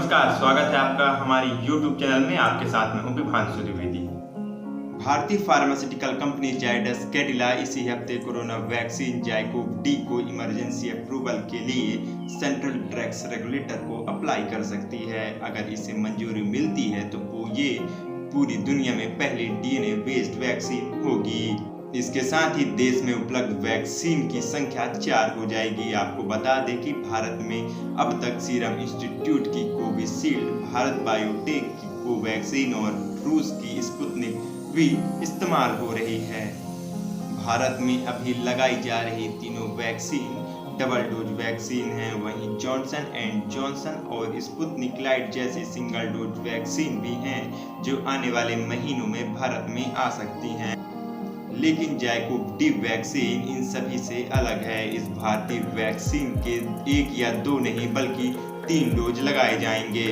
नमस्कार, स्वागत है आपका हमारे YouTube चैनल में। आपके साथ में हूँ विभांशु द्विवेदी। भारतीय फार्मास्यूटिकल कंपनी जायडस कैडिला इसी हफ्ते कोरोना वैक्सीन जाइकोव डी को इमरजेंसी अप्रूवल के लिए सेंट्रल ड्रग्स रेगुलेटर को अप्लाई कर सकती है। अगर इसे मंजूरी मिलती है तो वो ये पूरी दुनिया में पहली डीएनए बेस्ड वैक्सीन होगी। इसके साथ ही देश में उपलब्ध वैक्सीन की संख्या 4 हो जाएगी। आपको बता दें कि भारत में अब तक सीरम इंस्टीट्यूट की कोविशील्ड, भारत बायोटेक की कोवैक्सीन और रूस की स्पुतनिक भी इस्तेमाल हो रही है। भारत में अभी लगाई जा रही तीनों वैक्सीन डबल डोज वैक्सीन है। वहीं जॉनसन एंड जॉनसन और स्पुतनिक लाइट जैसी सिंगल डोज वैक्सीन भी हैं जो आने वाले महीनों में भारत में आ सकती हैं। लेकिन जाइकोव डी वैक्सीन इन सभी से अलग है। इस भारतीय वैक्सीन के 1 या 2 नहीं बल्कि 3 डोज लगाए जाएंगे।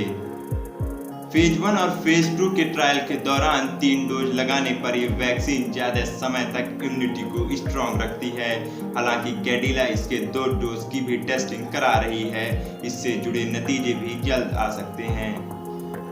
फेज 1 और फेज 2 के ट्रायल के दौरान 3 डोज लगाने पर यह वैक्सीन ज्यादा समय तक इम्यूनिटी को स्ट्रॉन्ग रखती है। हालांकि कैडिला इसके 2 डोज की भी टेस्टिंग करा रही है। इससे जुड़े नतीजे भी जल्द आ सकते हैं।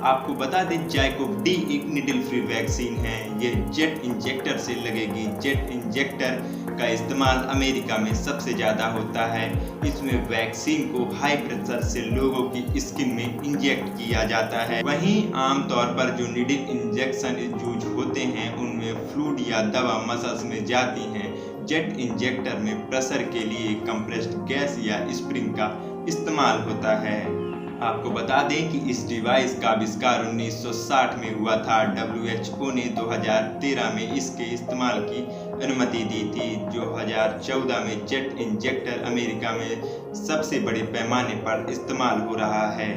आपको बता दें जाइकोव डी एक निडल फ्री वैक्सीन है। यह जेट इंजेक्टर से लगेगी। जेट इंजेक्टर का इस्तेमाल अमेरिका में सबसे ज़्यादा होता है। इसमें वैक्सीन को हाई प्रेशर से लोगों की स्किन में इंजेक्ट किया जाता है। वहीं आमतौर पर जो निडल इंजेक्शन यूज होते हैं उनमें फ्लूइड या दवा मसल्स में जाती हैं। जेट इंजेक्टर में प्रेशर के लिए कंप्रेस्ड गैस या स्प्रिंग का इस्तेमाल होता है। आपको बता दें कि इस डिवाइस का आविष्कार 1960 में हुआ था। WHO ने 2013 में इसके इस्तेमाल की अनुमति दी थी। 2014 में जेट इंजेक्टर अमेरिका में सबसे बड़े पैमाने पर इस्तेमाल हो रहा है।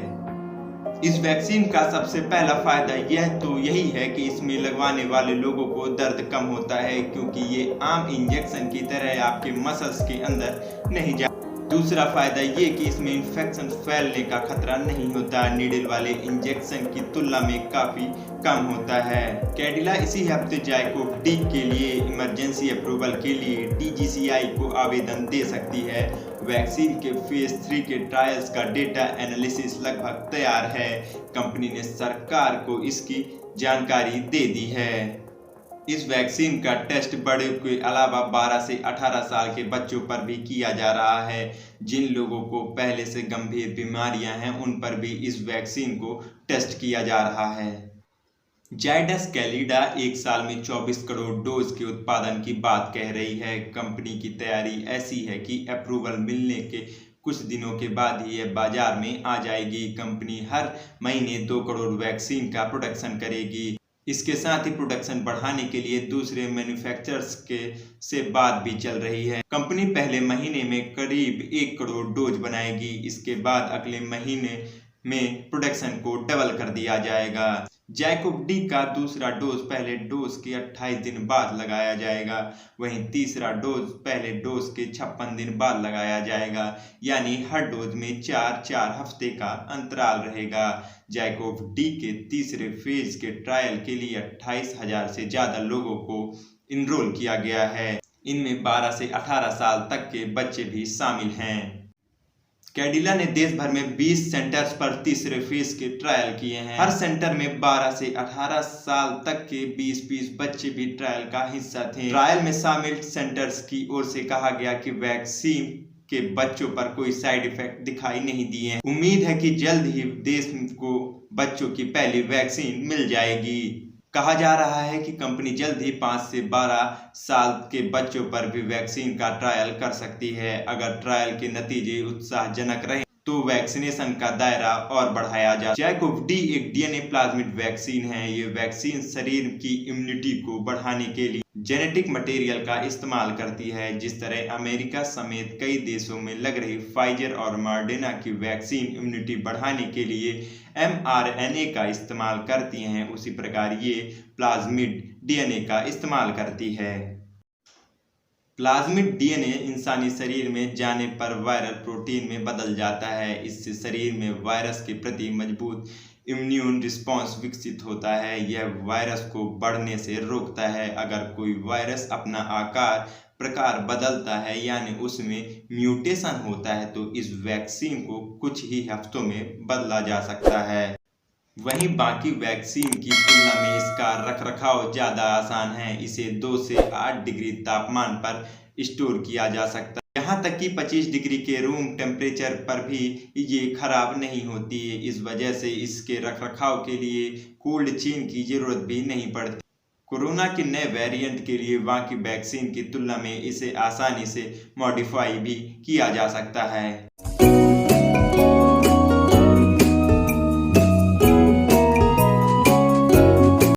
इस वैक्सीन का सबसे पहला फायदा यही है कि इसमें लगवाने वाले लोगों को दर्द कम होता है, क्योंकि ये आम इंजेक्शन की तरह आपके मसल्स के अंदर नहीं जा। दूसरा फायदा ये कि इसमें इन्फेक्शन फैलने का खतरा नहीं होता। नीडल वाले इंजेक्शन की तुलना में काफ़ी कम होता है। कैडिला इसी हफ्ते जाइकोव डी के लिए इमरजेंसी अप्रूवल के लिए DGCI को आवेदन दे सकती है। वैक्सीन के फेज 3 के ट्रायल्स का डेटा एनालिसिस लगभग तैयार है। कंपनी ने सरकार को इसकी जानकारी दे दी है। इस वैक्सीन का टेस्ट बड़े के अलावा 12 से 18 साल के बच्चों पर भी किया जा रहा है। जिन लोगों को पहले से गंभीर बीमारियां हैं उन पर भी इस वैक्सीन को टेस्ट किया जा रहा है। जायडस कैडिला 1 साल में 24 करोड़ डोज के उत्पादन की बात कह रही है। कंपनी की तैयारी ऐसी है कि अप्रूवल मिलने के कुछ दिनों के बाद ही यह बाजार में आ जाएगी। कंपनी हर महीने 2 करोड़ वैक्सीन का प्रोडक्शन करेगी। इसके साथ ही प्रोडक्शन बढ़ाने के लिए दूसरे मैन्युफैक्चरर्स से बात भी चल रही है। कंपनी पहले महीने में करीब 1 करोड़ डोज बनाएगी। इसके बाद अगले महीने में प्रोडक्शन को डबल कर दिया जाएगा। जाइकोव डी का दूसरा डोज पहले डोज के 28 दिन बाद लगाया जाएगा। वहीं तीसरा डोज पहले डोज के 56 दिन बाद लगाया जाएगा। यानी हर डोज में 4-4 हफ्ते का अंतराल रहेगा। जाइकोव डी के तीसरे फेज के ट्रायल के लिए 28,000 से ज़्यादा लोगों को इनरोल किया गया है। इनमें 12 से 18 साल तक के बच्चे भी शामिल हैं। कैडिला ने देश भर में 20 सेंटर्स पर तीसरे फेज के ट्रायल किए हैं। हर सेंटर में 12 से 18 साल तक के 20 बच्चे भी ट्रायल का हिस्सा थे। ट्रायल में शामिल सेंटर्स की ओर से कहा गया कि वैक्सीन के बच्चों पर कोई साइड इफेक्ट दिखाई नहीं दिए। उम्मीद है कि जल्द ही देश को बच्चों की पहली वैक्सीन मिल जाएगी। कहा जा रहा है कि कंपनी जल्द ही 5 से 12 साल के बच्चों पर भी वैक्सीन का ट्रायल कर सकती है। अगर ट्रायल के नतीजे उत्साहजनक रहे तो वैक्सीनेशन का दायरा और बढ़ाया जा। जाइकोव डी एक डीएनए प्लाज्मिड वैक्सीन है। ये वैक्सीन शरीर की इम्यूनिटी को बढ़ाने के लिए जेनेटिक मटेरियल का इस्तेमाल करती है। जिस तरह अमेरिका समेत कई देशों में लग रही फाइजर और मॉडर्ना की वैक्सीन इम्यूनिटी बढ़ाने के लिए mRNA का इस्तेमाल करती हैं, उसी प्रकार ये प्लाज्मिड डीएनए का इस्तेमाल करती है। प्लाज्मिड डीएनए इंसानी शरीर में जाने पर वायरल प्रोटीन में बदल जाता है। इससे शरीर में वायरस के प्रति मजबूत इम्यून रिस्पॉन्स विकसित होता है। यह वायरस को बढ़ने से रोकता है। अगर कोई वायरस अपना आकार प्रकार बदलता है यानी उसमें म्यूटेशन होता है तो इस वैक्सीन को कुछ ही हफ्तों में बदला जा सकता है। वहीं बाकी वैक्सीन की तुलना में इसका रखरखाव ज़्यादा आसान है। इसे 2 से 8 डिग्री तापमान पर स्टोर किया जा सकता है। यहाँ तक कि 25 डिग्री के रूम टेम्परेचर पर भी ये खराब नहीं होती है। इस वजह से इसके रखरखाव के लिए कोल्ड चेन की ज़रूरत भी नहीं पड़ती। कोरोना के नए वेरिएंट के लिए बाकी वैक्सीन की तुलना में इसे आसानी से मॉडिफाई भी किया जा सकता है।